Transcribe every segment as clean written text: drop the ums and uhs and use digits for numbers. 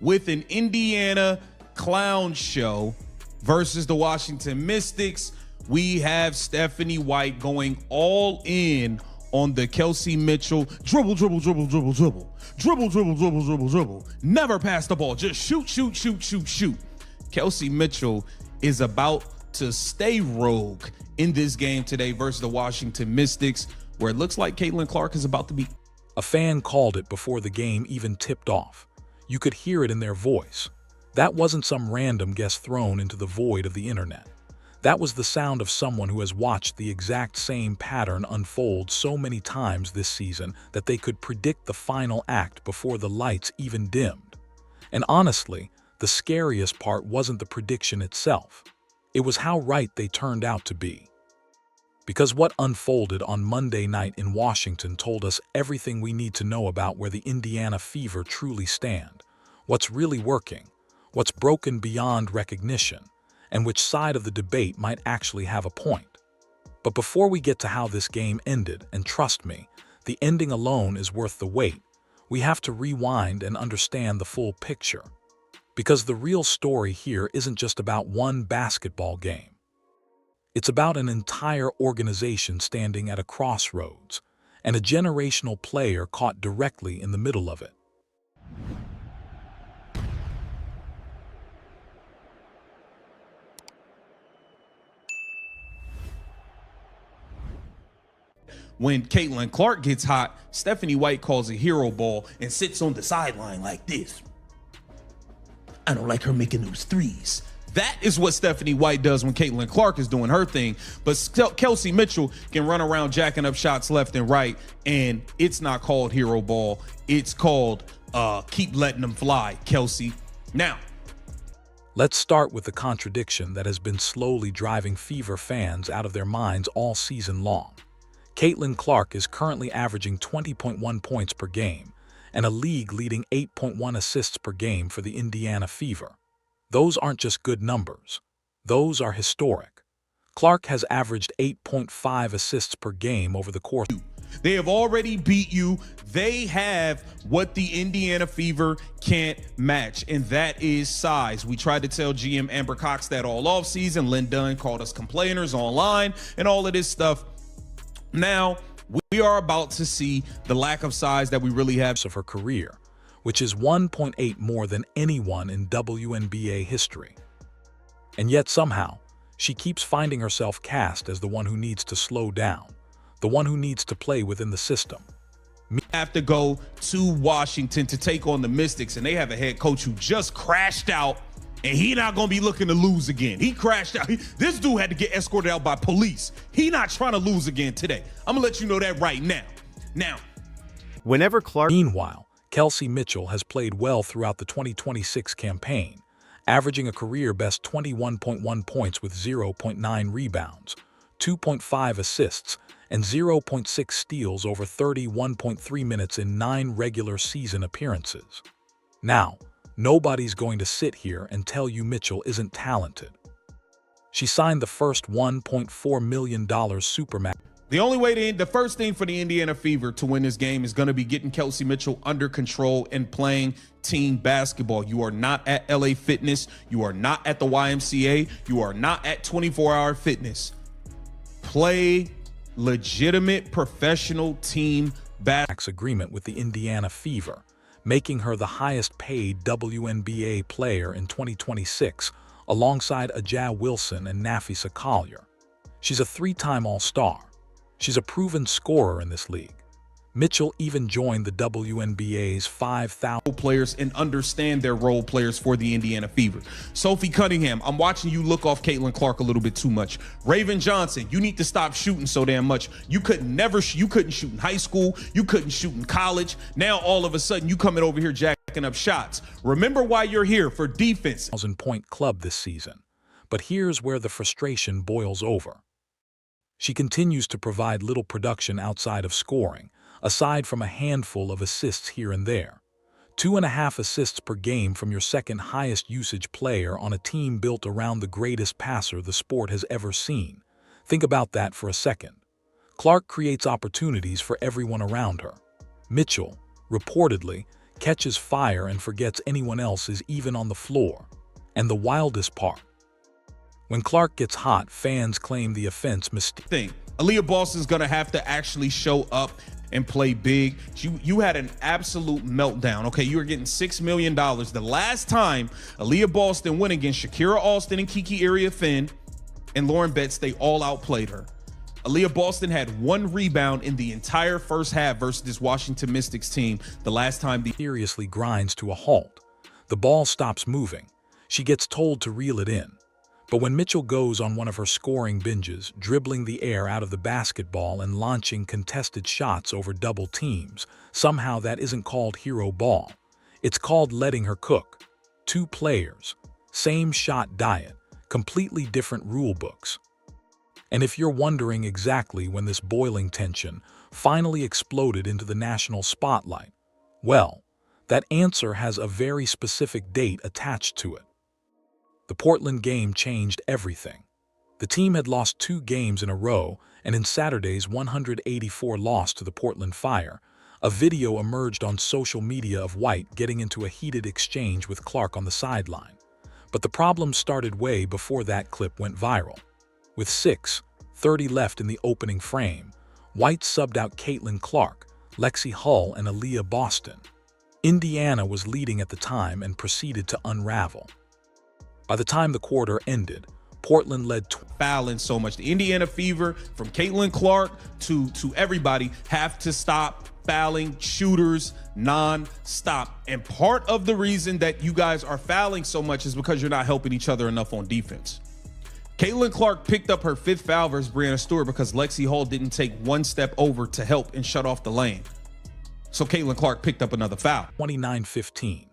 with an Indiana clown show versus the Washington Mystics. We have Stephanie White going all in on the Kelsey Mitchell dribble, dribble, dribble, dribble, dribble, dribble, dribble, dribble, dribble, dribble. Never pass the ball. Just shoot, shoot, shoot, shoot, shoot. Kelsey Mitchell is about to stay rogue in this game today versus the Washington Mystics, where it looks like Caitlin Clark is about to be. A fan called it before the game even tipped off. You could hear it in their voice. That wasn't some random guess thrown into the void of the internet. That was the sound of someone who has watched the exact same pattern unfold so many times this season that they could predict the final act before the lights even dimmed. And honestly, the scariest part wasn't the prediction itself. It was how right they turned out to be. Because what unfolded on Monday night in Washington told us everything we need to know about where the Indiana Fever truly stand, what's really working, what's broken beyond recognition, and which side of the debate might actually have a point. But before we get to how this game ended, and trust me, the ending alone is worth the wait, we have to rewind and understand the full picture. Because the real story here isn't just about one basketball game. It's about an entire organization standing at a crossroads, and a generational player caught directly in the middle of it. When Caitlin Clark gets hot, Stephanie White calls a hero ball and sits on the sideline like this. I don't like her making those threes. That is what Stephanie White does when Caitlin Clark is doing her thing. But Kelsey Mitchell can run around jacking up shots left and right, and it's not called hero ball. It's called keep letting them fly, Kelsey. Now, let's start with the contradiction that has been slowly driving Fever fans out of their minds all season long. Caitlin Clark is currently averaging 20.1 points per game and a league-leading 8.1 assists per game for the Indiana Fever. Those aren't just good numbers. Those are historic. Clark has averaged 8.5 assists per game over the course. They have already beat you. They have what the Indiana Fever can't match, and that is size. We tried to tell GM Amber Cox that all offseason. Lynn Dunn called us complainers online and all of this stuff. Now, we are about to see the lack of size that we really have of her career, which is 1.8 more than anyone in WNBA history. And yet somehow, she keeps finding herself cast as the one who needs to slow down, the one who needs to play within the system. Have to go to Washington to take on the Mystics, and they have a head coach who just crashed out, and he not gonna be looking to lose again. He crashed out. This dude had to get escorted out by police. He not trying to lose again today. I'm gonna let you know that right now. Whenever Clark... Meanwhile, Kelsey Mitchell has played well throughout the 2026 campaign, averaging a career-best 21.1 points with 0.9 rebounds, 2.5 assists, and 0.6 steals over 31.3 minutes in 9 regular season appearances. Now, nobody's going to sit here and tell you Mitchell isn't talented. She signed the first $1.4 million supermax. The only way the first thing for the Indiana Fever to win this game is going to be getting Kelsey Mitchell under control and playing team basketball. You are not at LA Fitness. You are not at the YMCA. You are not at 24-hour fitness. Play legitimate professional team basketball. Agreement with the Indiana Fever, making her the highest paid WNBA player in 2026, alongside Ajah Wilson and Nafisa Collier. She's a 3-time All-Star. She's a proven scorer in this league. Mitchell even joined the WNBA's 5,000 players and understand their role players for the Indiana Fever. Sophie Cunningham, I'm watching you look off Caitlin Clark a little bit too much. Raven Johnson, you need to stop shooting so damn much. You couldn't shoot in high school. You couldn't shoot in college. Now all of a sudden you coming over here jacking up shots. Remember why you're here, for defense. 1,000-point club this season. But here's where the frustration boils over. She continues to provide little production outside of scoring, aside from a handful of assists here and there. 2.5 assists per game from your second highest usage player on a team built around the greatest passer the sport has ever seen. Think about that for a second. Clark creates opportunities for everyone around her. Mitchell, reportedly, catches fire and forgets anyone else is even on the floor. And the wildest part, when Clark gets hot, fans claim the offense thing. Aaliyah Boston's gonna have to actually show up and play big. You had an absolute meltdown. Okay, you were getting $6 million. The last time Aaliyah Boston went against Shakira Austin and Kiki Area-Finn and Lauren Betts, they all outplayed her. Aaliyah Boston had 1 rebound in the entire first half versus this Washington Mystics team. The last time seriously grinds to a halt. The ball stops moving. She gets told to reel it in. But when Mitchell goes on one of her scoring binges, dribbling the air out of the basketball and launching contested shots over double teams, somehow that isn't called hero ball. It's called letting her cook. 2 players, same shot diet, completely different rule books. And if you're wondering exactly when this boiling tension finally exploded into the national spotlight, well, that answer has a very specific date attached to it. The Portland game changed everything. The team had lost 2 games in a row, and in Saturday's 184 loss to the Portland Fire, a video emerged on social media of White getting into a heated exchange with Clark on the sideline. But the problem started way before that clip went viral. With 6:30 left in the opening frame, White subbed out Caitlin Clark, Lexi Hull, and Aaliyah Boston. Indiana was leading at the time and proceeded to unravel. By the time the quarter ended, Portland led fouling so much. The Indiana Fever, from Caitlin Clark to everybody, have to stop fouling shooters non-stop. And part of the reason that you guys are fouling so much is because you're not helping each other enough on defense. Caitlin Clark picked up her 5th foul versus Breanna Stewart because Lexi Hull didn't take 1 step over to help and shut off the lane. So Caitlin Clark picked up another foul. 29-15.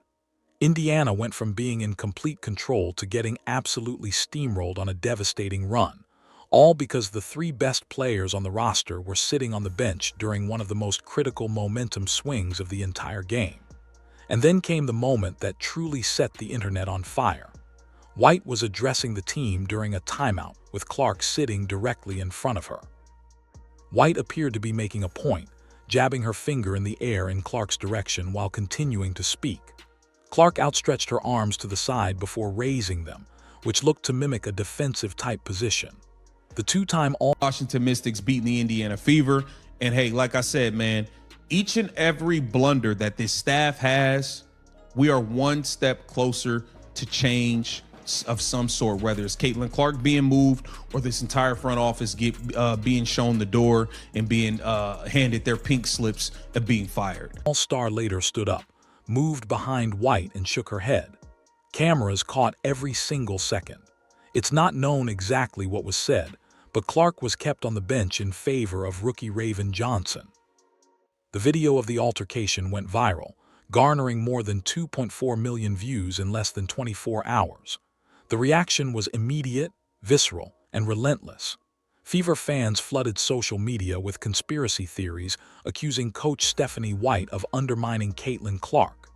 Indiana went from being in complete control to getting absolutely steamrolled on a devastating run, all because the 3 best players on the roster were sitting on the bench during one of the most critical momentum swings of the entire game. And then came the moment that truly set the internet on fire. White was addressing the team during a timeout with Clark sitting directly in front of her. White appeared to be making a point, jabbing her finger in the air in Clark's direction while continuing to speak. Clark outstretched her arms to the side before raising them, which looked to mimic a defensive-type position. The 2-time Washington Mystics beating the Indiana Fever. And hey, like I said, man, each and every blunder that this staff has, we are 1 step closer to change of some sort, whether it's Caitlin Clark being moved or this entire front office being shown the door and being handed their pink slips of being fired. All-star later stood up, moved behind White, and shook her head. Cameras caught every single second. It's not known exactly what was said, but Clark was kept on the bench in favor of rookie Raven Johnson. The video of the altercation went viral, garnering more than 2.4 million views in less than 24 hours. The reaction was immediate, visceral, and relentless. Fever fans flooded social media with conspiracy theories accusing coach Stephanie White of undermining Caitlin Clark.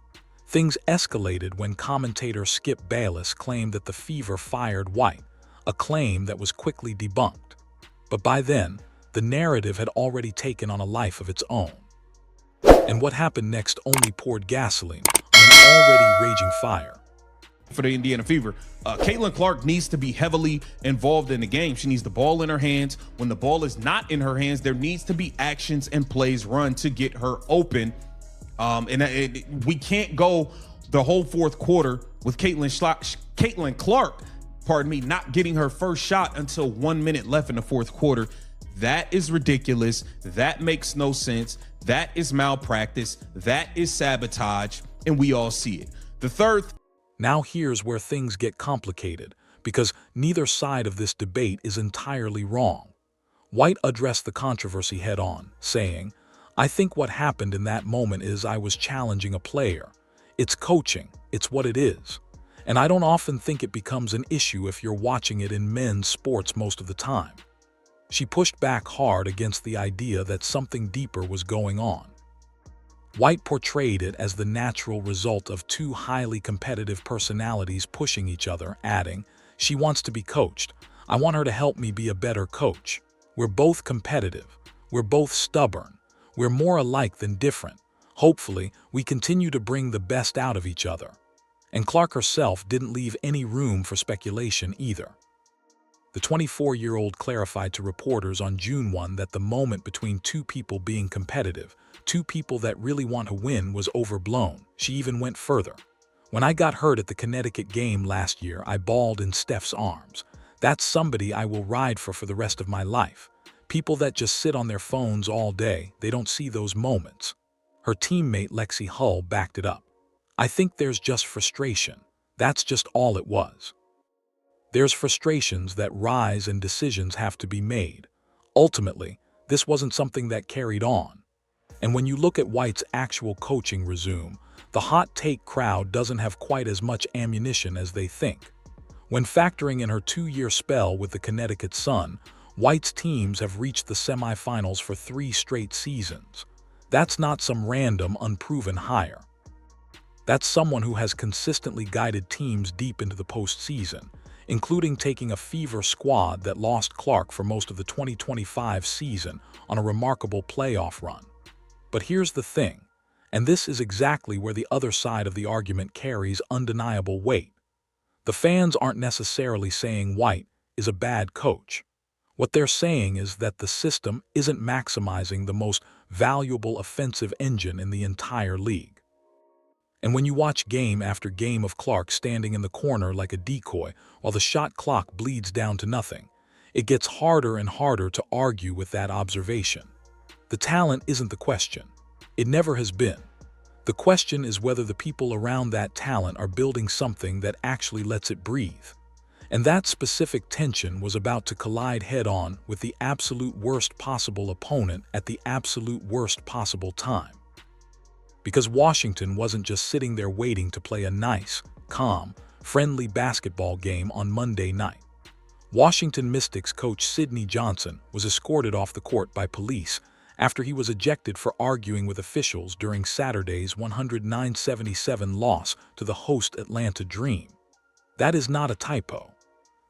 Things escalated when commentator Skip Bayless claimed that the Fever fired White, a claim that was quickly debunked. But by then, the narrative had already taken on a life of its own. And what happened next only poured gasoline on an already raging fire. For the Indiana Fever, Caitlin Clark needs to be heavily involved in the game. She needs the ball in her hands. When the ball is not in her hands, there needs to be actions and plays run to get her open. We can't go the whole 4th quarter with Caitlin Clark, not getting her first shot until 1 minute left in the 4th quarter. That is ridiculous. That makes no sense. That is malpractice. That is sabotage, and we all see it. The third. Now here's where things get complicated, because neither side of this debate is entirely wrong. White addressed the controversy head-on, saying, "I think what happened in that moment is I was challenging a player. It's coaching, it's what it is. And I don't often think it becomes an issue if you're watching it in men's sports most of the time." She pushed back hard against the idea that something deeper was going on. White portrayed it as the natural result of 2 highly competitive personalities pushing each other, adding, "She wants to be coached. I want her to help me be a better coach. We're both competitive. We're both stubborn. We're more alike than different. Hopefully, we continue to bring the best out of each other. And Clark herself didn't leave any room for speculation either. The 24-year-old clarified to reporters on June 1 that the moment between two people being competitive, two people that really want to win, was overblown. She even went further. "When I got hurt at the Connecticut game last year, I bawled in Steph's arms. That's somebody I will ride for the rest of my life. People that just sit on their phones all day, they don't see those moments." Her teammate Lexi Hull backed it up. "I think there's just frustration. That's just all it was. There's frustrations that rise and decisions have to be made. Ultimately, this wasn't something that carried on." And when you look at White's actual coaching resume, the hot take crowd doesn't have quite as much ammunition as they think. When factoring in her 2-year spell with the Connecticut Sun, White's teams have reached the semifinals for 3 straight seasons. That's not some random, unproven hire. That's someone who has consistently guided teams deep into the postseason, including taking a fever squad that lost Clark for most of the 2025 season on a remarkable playoff run. But here's the thing, and this is exactly where the other side of the argument carries undeniable weight. The fans aren't necessarily saying White is a bad coach. What they're saying is that the system isn't maximizing the most valuable offensive engine in the entire league. And when you watch game after game of Clark standing in the corner like a decoy while the shot clock bleeds down to nothing, it gets harder and harder to argue with that observation. The talent isn't the question. It never has been. The question is whether the people around that talent are building something that actually lets it breathe. And that specific tension was about to collide head-on with the absolute worst possible opponent at the absolute worst possible time. Because Washington wasn't just sitting there waiting to play a nice, calm, friendly basketball game on Monday night. Washington Mystics coach Sidney Johnson was escorted off the court by police after he was ejected for arguing with officials during Saturday's 109-77 loss to the host Atlanta Dream. That is not a typo.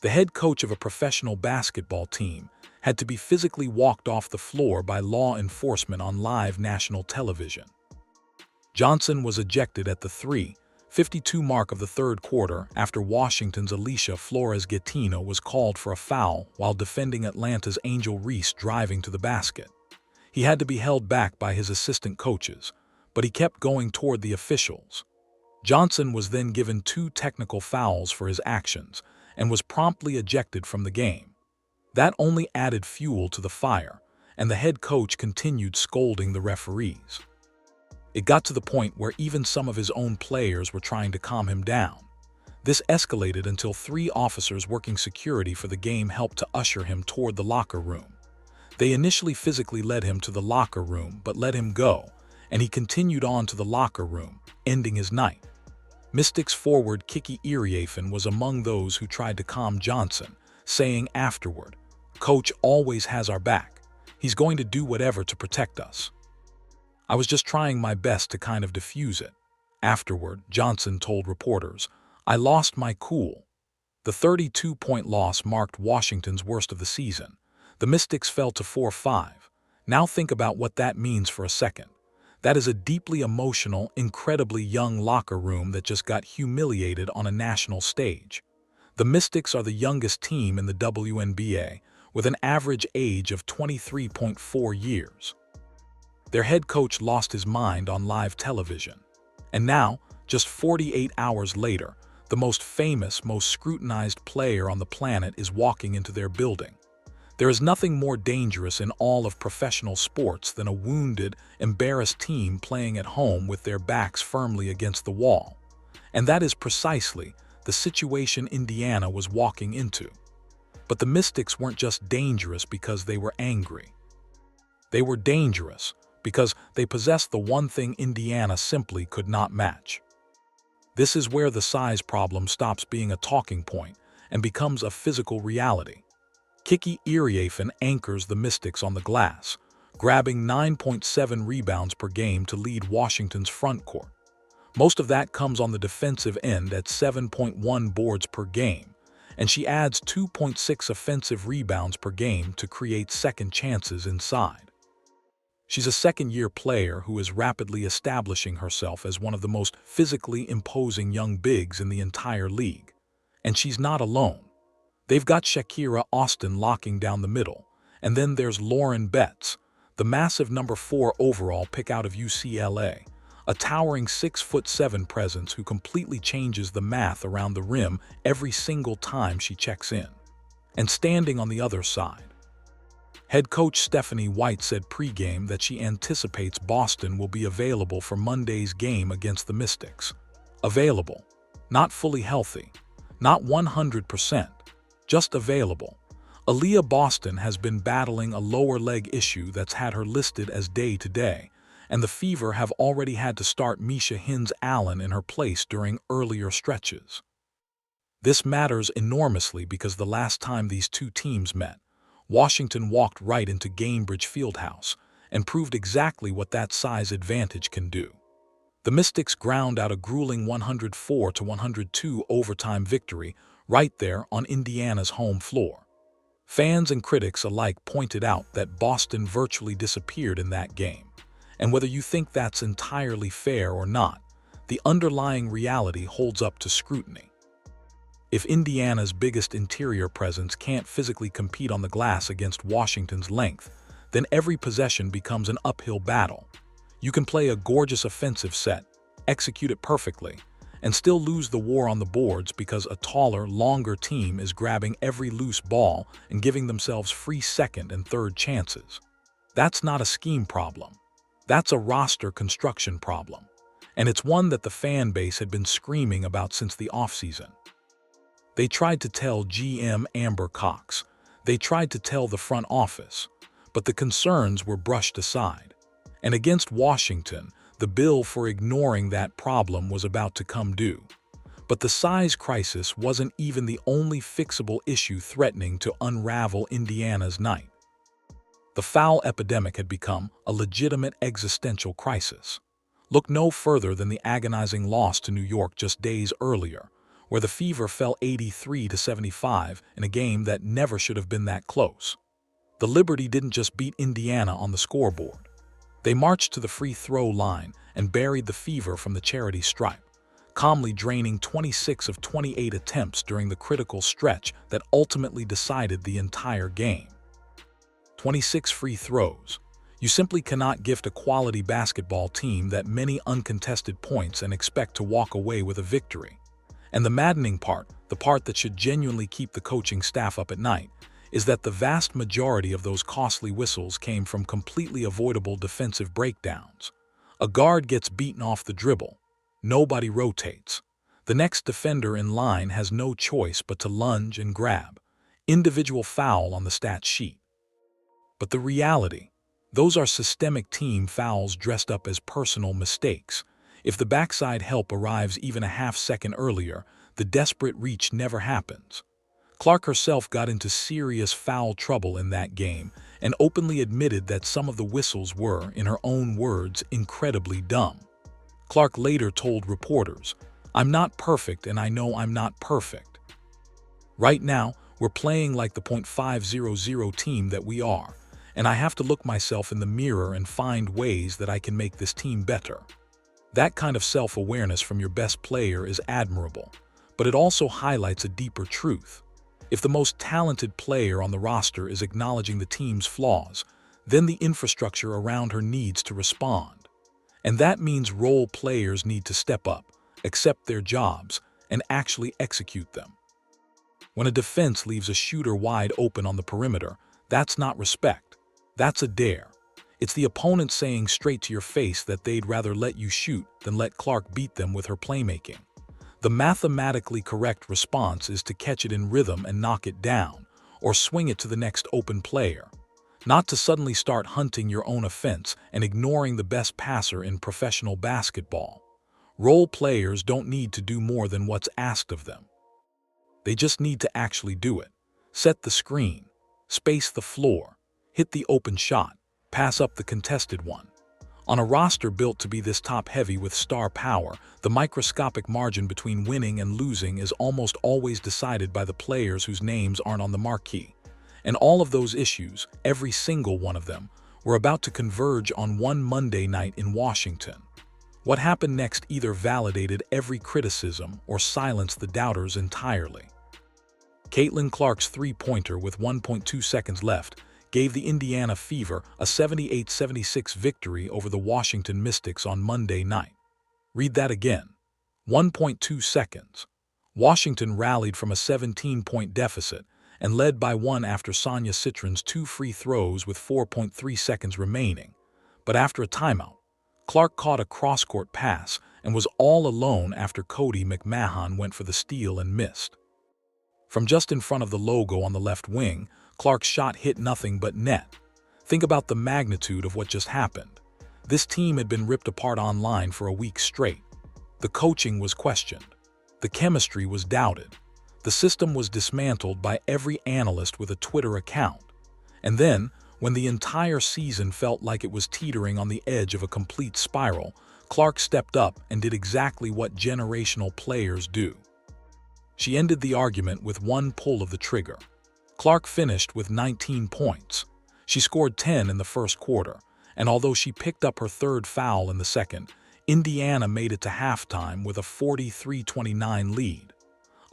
The head coach of a professional basketball team had to be physically walked off the floor by law enforcement on live national television. Johnson was ejected at the 3:52 mark of the third quarter after Washington's Alicia Flores-Gattino was called for a foul while defending Atlanta's Angel Reese driving to the basket. He had to be held back by his assistant coaches, but he kept going toward the officials. Johnson was then given 2 technical fouls for his actions and was promptly ejected from the game. That only added fuel to the fire, and the head coach continued scolding the referees. It got to the point where even some of his own players were trying to calm him down. This escalated until 3 officers working security for the game helped to usher him toward the locker room. They initially physically led him to the locker room but let him go, and he continued on to the locker room, ending his night. Mystics forward Kiki Iriafen was among those who tried to calm Johnson, saying afterward, "Coach always has our back. He's going to do whatever to protect us." "I was just trying my best to kind of diffuse it." Afterward, Johnson told reporters, "I lost my cool." The 32-point loss marked Washington's worst of the season. The Mystics fell to 4-5. Now think about what that means for a second. That is a deeply emotional, incredibly young locker room that just got humiliated on a national stage. The Mystics are the youngest team in the WNBA, with an average age of 23.4 years. Their head coach lost his mind on live television. And now, just 48 hours later, the most famous, most scrutinized player on the planet is walking into their building. There is nothing more dangerous in all of professional sports than a wounded, embarrassed team playing at home with their backs firmly against the wall. And that is precisely the situation Indiana was walking into. But the Mystics weren't just dangerous because they were angry. They were dangerous because they possessed the one thing Indiana simply could not match. This is where the size problem stops being a talking point and becomes a physical reality. Kiki Iriafen anchors the Mystics on the glass, grabbing 9.7 rebounds per game to lead Washington's front court. Most of that comes on the defensive end at 7.1 boards per game, and she adds 2.6 offensive rebounds per game to create second chances inside. She's a second-year player who is rapidly establishing herself as one of the most physically imposing young bigs in the entire league. And she's not alone. They've got Shakira Austin locking down the middle, and then there's Lauren Betts, the massive number 4 overall pick out of UCLA, a towering 6'7" presence who completely changes the math around the rim every single time she checks in. And standing on the other side, head coach Stephanie White said pregame that she anticipates Boston will be available for Monday's game against the Mystics. Available, not fully healthy, not 100%, just available. Aaliyah Boston has been battling a lower leg issue that's had her listed as day-to-day, and the Fever have already had to start Misha Hines-Allen in her place during earlier stretches. This matters enormously because the last time these two teams met, Washington walked right into Gainbridge Fieldhouse and proved exactly what that size advantage can do. The Mystics ground out a grueling 104-102 overtime victory right there on Indiana's home floor. Fans and critics alike pointed out that Boston virtually disappeared in that game. And whether you think that's entirely fair or not, the underlying reality holds up to scrutiny. If Indiana's biggest interior presence can't physically compete on the glass against Washington's length, then every possession becomes an uphill battle. You can play a gorgeous offensive set, execute it perfectly, and still lose the war on the boards because a taller, longer team is grabbing every loose ball and giving themselves free second and third chances. That's not a scheme problem. That's a roster construction problem, and it's one that the fan base had been screaming about since the offseason. They tried to tell GM Amber Cox. They tried to tell the front office, but the concerns were brushed aside. And against Washington, the bill for ignoring that problem was about to come due. But the size crisis wasn't even the only fixable issue threatening to unravel Indiana's night. The foul epidemic had become a legitimate existential crisis. Look no further than the agonizing loss to New York just days earlier, where the Fever fell 83-75 in a game that never should have been that close. The Liberty didn't just beat Indiana on the scoreboard. They marched to the free throw line and buried the Fever from the charity stripe, calmly draining 26 of 28 attempts during the critical stretch that ultimately decided the entire game. 26 free throws. You simply cannot gift a quality basketball team that many uncontested points and expect to walk away with a victory. And the maddening part, the part that should genuinely keep the coaching staff up at night, is that the vast majority of those costly whistles came from completely avoidable defensive breakdowns. A guard gets beaten off the dribble. Nobody rotates. The next defender in line has no choice but to lunge and grab. Individual foul on the stat sheet. But the reality, those are systemic team fouls dressed up as personal mistakes. If the backside help arrives even a half-second earlier, the desperate reach never happens. Clark herself got into serious foul trouble in that game and openly admitted that some of the whistles were, in her own words, incredibly dumb. Clark later told reporters, "I'm not perfect and I know I'm not perfect. Right now, we're playing like the .500 team that we are, and I have to look myself in the mirror and find ways that I can make this team better." That kind of self-awareness from your best player is admirable, but it also highlights a deeper truth. If the most talented player on the roster is acknowledging the team's flaws, then the infrastructure around her needs to respond. And that means role players need to step up, accept their jobs, and actually execute them. When a defense leaves a shooter wide open on the perimeter, that's not respect. That's a dare. It's the opponent saying straight to your face that they'd rather let you shoot than let Clark beat them with her playmaking. The mathematically correct response is to catch it in rhythm and knock it down, or swing it to the next open player, not to suddenly start hunting your own offense and ignoring the best passer in professional basketball. Role players don't need to do more than what's asked of them. They just need to actually do it. Set the screen, space the floor, hit the open shot, pass up the contested one. On a roster built to be this top-heavy with star power, the microscopic margin between winning and losing is almost always decided by the players whose names aren't on the marquee. And all of those issues, every single one of them, were about to converge on one Monday night in Washington. What happened next either validated every criticism or silenced the doubters entirely. Caitlin Clark's three-pointer with 1.2 seconds left gave the Indiana Fever a 78-76 victory over the Washington Mystics on Monday night. Read that again. 1.2 seconds. Washington rallied from a 17-point deficit and led by one after Sonia Citron's two free throws with 4.3 seconds remaining. But after a timeout, Clark caught a cross-court pass and was all alone after Cody McMahon went for the steal and missed. From just in front of the logo on the left wing, Clark's shot hit nothing but net. Think about the magnitude of what just happened. This team had been ripped apart online for a week straight. The coaching was questioned. The chemistry was doubted. The system was dismantled by every analyst with a Twitter account. And then, when the entire season felt like it was teetering on the edge of a complete spiral, Clark stepped up and did exactly what generational players do. She ended the argument with one pull of the trigger. Clark finished with 19 points. She scored 10 in the first quarter, and although she picked up her third foul in the second, Indiana made it to halftime with a 43-29 lead.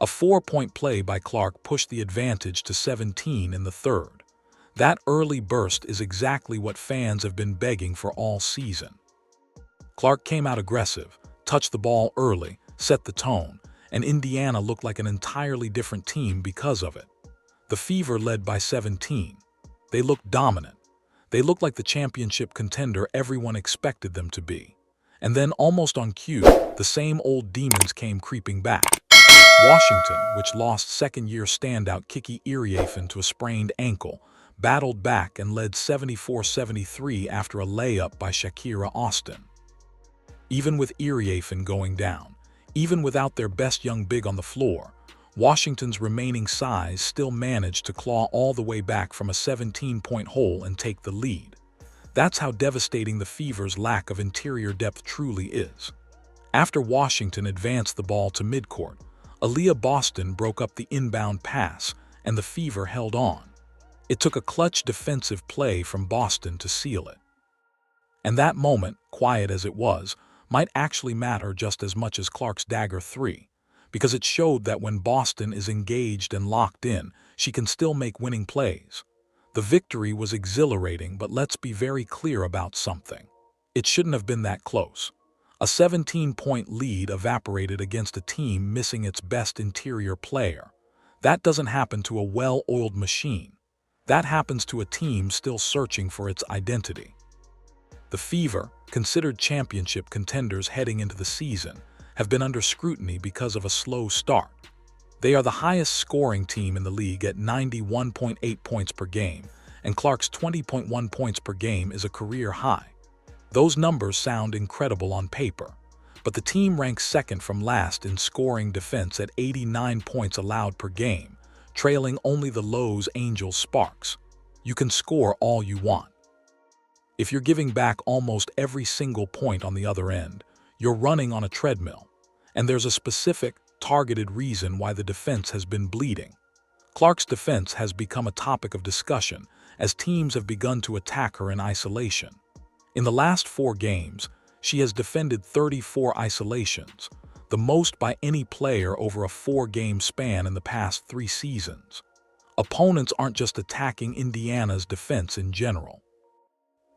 A 4-point play by Clark pushed the advantage to 17 in the third. That early burst is exactly what fans have been begging for all season. Clark came out aggressive, touched the ball early, set the tone, and Indiana looked like an entirely different team because of it. The Fever led by 17. They looked dominant. They looked like the championship contender everyone expected them to be. And then, almost on cue, the same old demons came creeping back. Washington, which lost second-year standout Kiki Iriafen to a sprained ankle, battled back and led 74-73 after a layup by Shakira Austin. Even with Iriafen going down, even without their best young big on the floor, Washington's remaining size still managed to claw all the way back from a 17-point hole and take the lead. That's how devastating the Fever's lack of interior depth truly is. After Washington advanced the ball to midcourt, Aaliyah Boston broke up the inbound pass, and the Fever held on. It took a clutch defensive play from Boston to seal it. And that moment, quiet as it was, might actually matter just as much as Clark's dagger 3, because it showed that when Boston is engaged and locked in, she can still make winning plays. The victory was exhilarating, but let's be very clear about something. It shouldn't have been that close. A 17-point lead evaporated against a team missing its best interior player. That doesn't happen to a well-oiled machine. That happens to a team still searching for its identity. The Fever, considered championship contenders heading into the season, have been under scrutiny because of a slow start. They are the highest scoring team in the league at 91.8 points per game, and Clark's 20.1 points per game is a career high. Those numbers sound incredible on paper, but the team ranks second from last in scoring defense at 89 points allowed per game, trailing only the Lowe's Angels Sparks. You can score all you want. If you're giving back almost every single point on the other end, you're running on a treadmill, and there's a specific, targeted reason why the defense has been bleeding. Clark's defense has become a topic of discussion as teams have begun to attack her in isolation. In the last 4 games, she has defended 34 isolations, the most by any player over a 4-game span in the past 3 seasons. Opponents aren't just attacking Indiana's defense in general.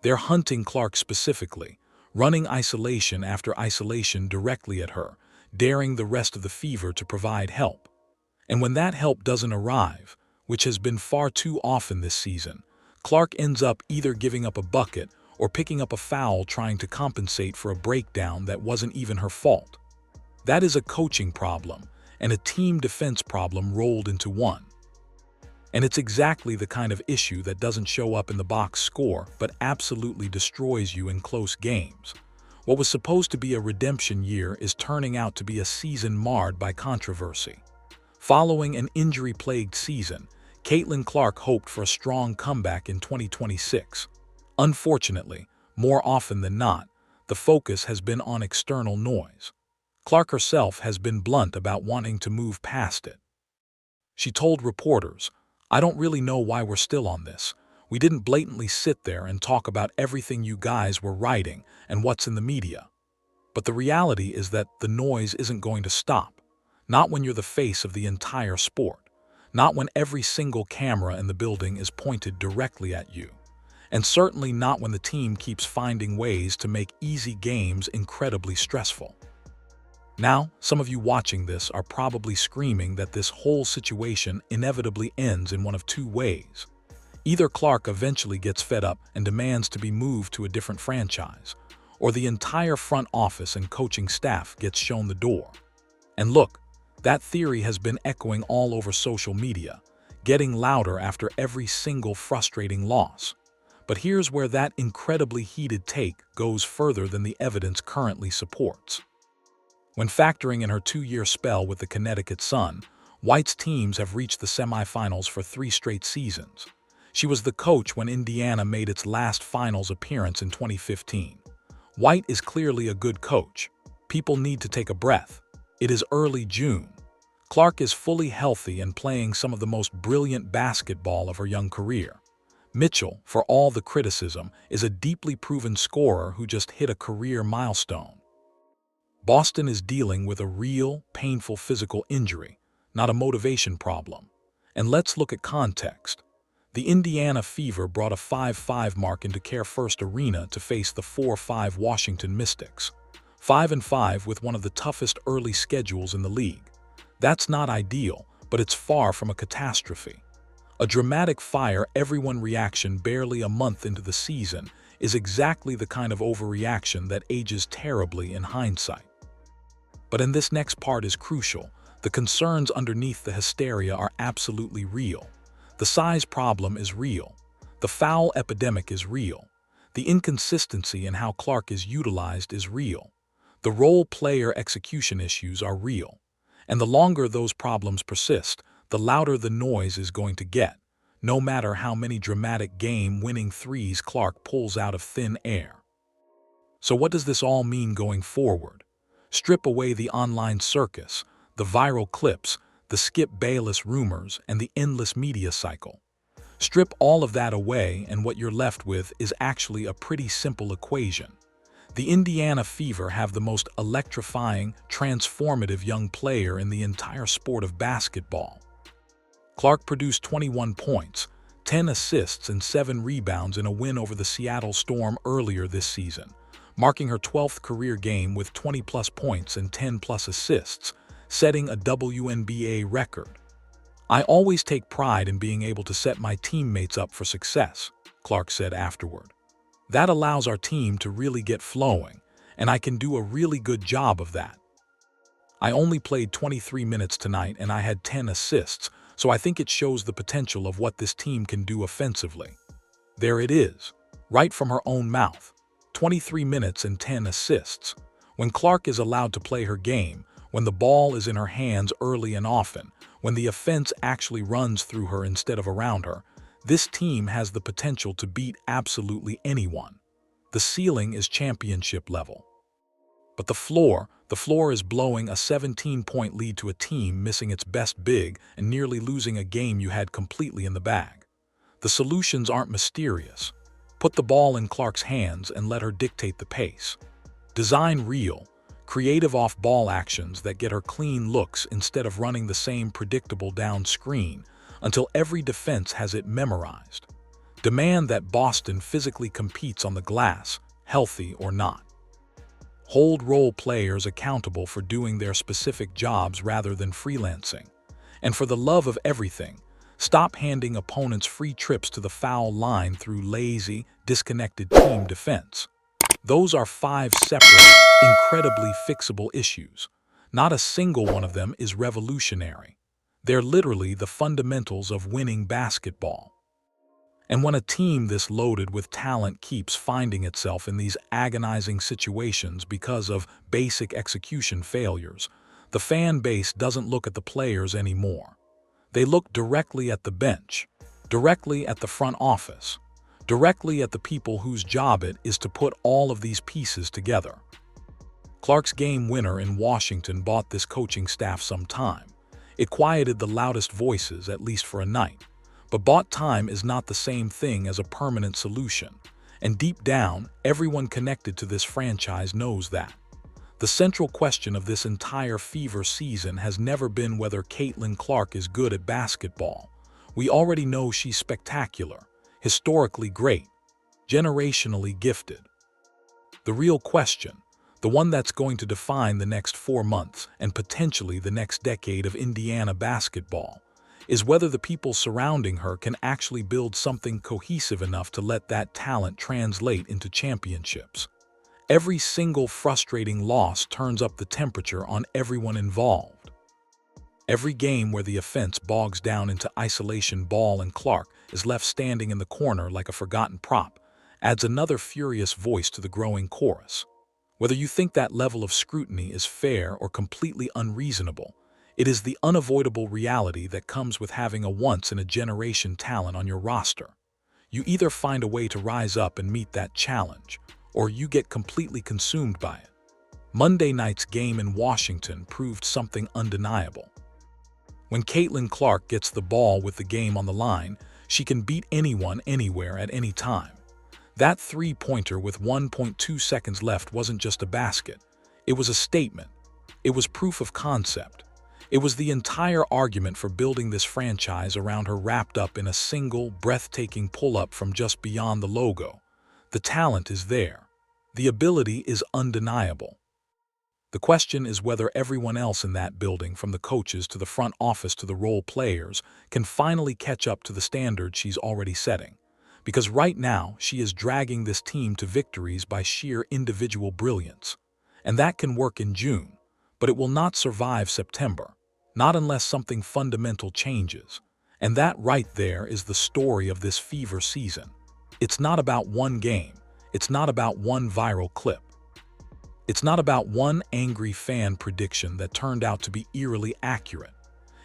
They're hunting Clark specifically, running isolation after isolation directly at her, daring the rest of the Fever to provide help. And when that help doesn't arrive, which has been far too often this season, Clark ends up either giving up a bucket or picking up a foul trying to compensate for a breakdown that wasn't even her fault. That is a coaching problem and a team defense problem rolled into one. And it's exactly the kind of issue that doesn't show up in the box score but absolutely destroys you in close games. What was supposed to be a redemption year is turning out to be a season marred by controversy. Following an injury-plagued season, Caitlin Clark hoped for a strong comeback in 2026. Unfortunately, more often than not, the focus has been on external noise. Clark herself has been blunt about wanting to move past it. She told reporters, "I don't really know why we're still on this. We didn't blatantly sit there and talk about everything you guys were writing and what's in the media. But the reality is that the noise isn't going to stop. Not when you're the face of the entire sport. Not when every single camera in the building is pointed directly at you. And certainly not when the team keeps finding ways to make easy games incredibly stressful. Now, some of you watching this are probably screaming that this whole situation inevitably ends in one of two ways. Either Clark eventually gets fed up and demands to be moved to a different franchise, or the entire front office and coaching staff gets shown the door. And look, that theory has been echoing all over social media, getting louder after every single frustrating loss. But here's where that incredibly heated take goes further than the evidence currently supports. When factoring in her 2-year spell with the Connecticut Sun, White's teams have reached the semifinals for 3 straight seasons. She was the coach when Indiana made its last finals appearance in 2015. White is clearly a good coach. People need to take a breath. It is early June. Clark is fully healthy and playing some of the most brilliant basketball of her young career. Mitchell, for all the criticism, is a deeply proven scorer who just hit a career milestone. Boston is dealing with a real, painful physical injury, not a motivation problem. And let's look at context. The Indiana Fever brought a 5-5 mark into Care First Arena to face the 4-5 Washington Mystics. 5-5 with one of the toughest early schedules in the league. That's not ideal, but it's far from a catastrophe. A dramatic fire everyone reaction barely a month into the season is exactly the kind of overreaction that ages terribly in hindsight. But in this next part is crucial. The concerns underneath the hysteria are absolutely real. The size problem is real. The foul epidemic is real. The inconsistency in how Clark is utilized is real. The role player execution issues are real. And the longer those problems persist, the louder the noise is going to get, no matter how many dramatic game-winning threes Clark pulls out of thin air. So what does this all mean going forward? Strip away the online circus, the viral clips, the Skip Bayless rumors, and the endless media cycle. Strip all of that away, and what you're left with is actually a pretty simple equation. The Indiana Fever have the most electrifying, transformative young player in the entire sport of basketball. Clark produced 21 points, 10 assists, and 7 rebounds in a win over the Seattle Storm earlier this season, marking her 12th career game with 20-plus points and 10-plus assists, setting a WNBA record. "I always take pride in being able to set my teammates up for success," Clark said afterward. "That allows our team to really get flowing, and I can do a really good job of that. I only played 23 minutes tonight and I had 10 assists, so I think it shows the potential of what this team can do offensively." There it is, right from her own mouth. 23 minutes and 10 assists. When Clark is allowed to play her game, when the ball is in her hands early and often, when the offense actually runs through her instead of around her, this team has the potential to beat absolutely anyone. The ceiling is championship level. But the floor is blowing a 17-point lead to a team missing its best big and nearly losing a game you had completely in the bag. The solutions aren't mysterious. Put the ball in Clark's hands and let her dictate the pace. Design real, creative off-ball actions that get her clean looks instead of running the same predictable down screen until every defense has it memorized. Demand that Boston physically competes on the glass, healthy or not. Hold role players accountable for doing their specific jobs rather than freelancing. And for the love of everything, stop handing opponents free trips to the foul line through lazy, disconnected team defense. Those are 5 separate, incredibly fixable issues. Not a single one of them is revolutionary. They're literally the fundamentals of winning basketball. And when a team this loaded with talent keeps finding itself in these agonizing situations because of basic execution failures, the fan base doesn't look at the players anymore. They look directly at the bench, directly at the front office, directly at the people whose job it is to put all of these pieces together. Clark's game winner in Washington bought this coaching staff some time. It quieted the loudest voices, at least for a night. But bought time is not the same thing as a permanent solution, and deep down, everyone connected to this franchise knows that. The central question of this entire fever season has never been whether Caitlin Clark is good at basketball. We already know she's spectacular, historically great, generationally gifted. The real question, the one that's going to define the next 4 months and potentially the next decade of Indiana basketball, is whether the people surrounding her can actually build something cohesive enough to let that talent translate into championships. Every single frustrating loss turns up the temperature on everyone involved. Every game where the offense bogs down into isolation ball and Clark is left standing in the corner like a forgotten prop adds another furious voice to the growing chorus. Whether you think that level of scrutiny is fair or completely unreasonable, it is the unavoidable reality that comes with having a once-in-a-generation talent on your roster. You either find a way to rise up and meet that challenge, or you get completely consumed by it. Monday night's game in Washington proved something undeniable. When Caitlin Clark gets the ball with the game on the line, she can beat anyone anywhere at any time. That three-pointer with 1.2 seconds left wasn't just a basket. It was a statement. It was proof of concept. It was the entire argument for building this franchise around her wrapped up in a single, breathtaking pull-up from just beyond the logo. The talent is there. The ability is undeniable. The question is whether everyone else in that building, from the coaches to the front office to the role players, can finally catch up to the standard she's already setting. Because right now, she is dragging this team to victories by sheer individual brilliance. And that can work in June, but it will not survive September, not unless something fundamental changes. And that right there is the story of this fever season. It's not about one game. It's not about one viral clip. It's not about one angry fan prediction that turned out to be eerily accurate.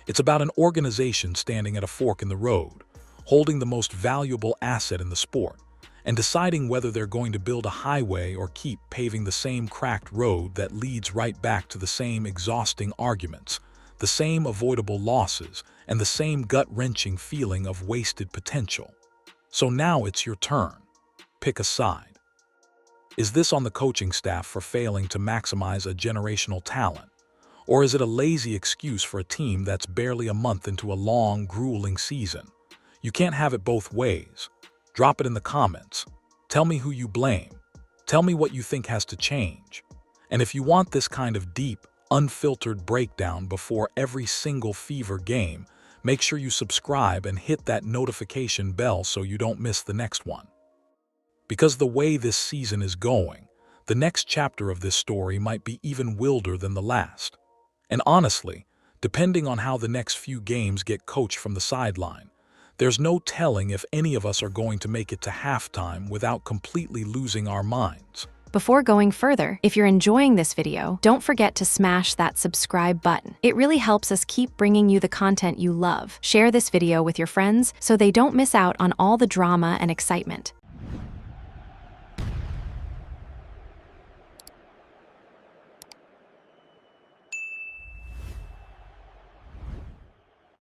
It's about an organization standing at a fork in the road, holding the most valuable asset in the sport, and deciding whether they're going to build a highway or keep paving the same cracked road that leads right back to the same exhausting arguments, the same avoidable losses, and the same gut-wrenching feeling of wasted potential. So now it's your turn. Pick a side. Is this on the coaching staff for failing to maximize a generational talent? Or is it a lazy excuse for a team that's barely a month into a long, grueling season? You can't have it both ways. Drop it in the comments. Tell me who you blame. Tell me what you think has to change. And if you want this kind of deep, unfiltered breakdown before every single fever game, make sure you subscribe and hit that notification bell so you don't miss the next one. Because the way this season is going, the next chapter of this story might be even wilder than the last. And honestly, depending on how the next few games get coached from the sideline, there's no telling if any of us are going to make it to halftime without completely losing our minds. Before going further, if you're enjoying this video, don't forget to smash that subscribe button. It really helps us keep bringing you the content you love. Share this video with your friends so they don't miss out on all the drama and excitement.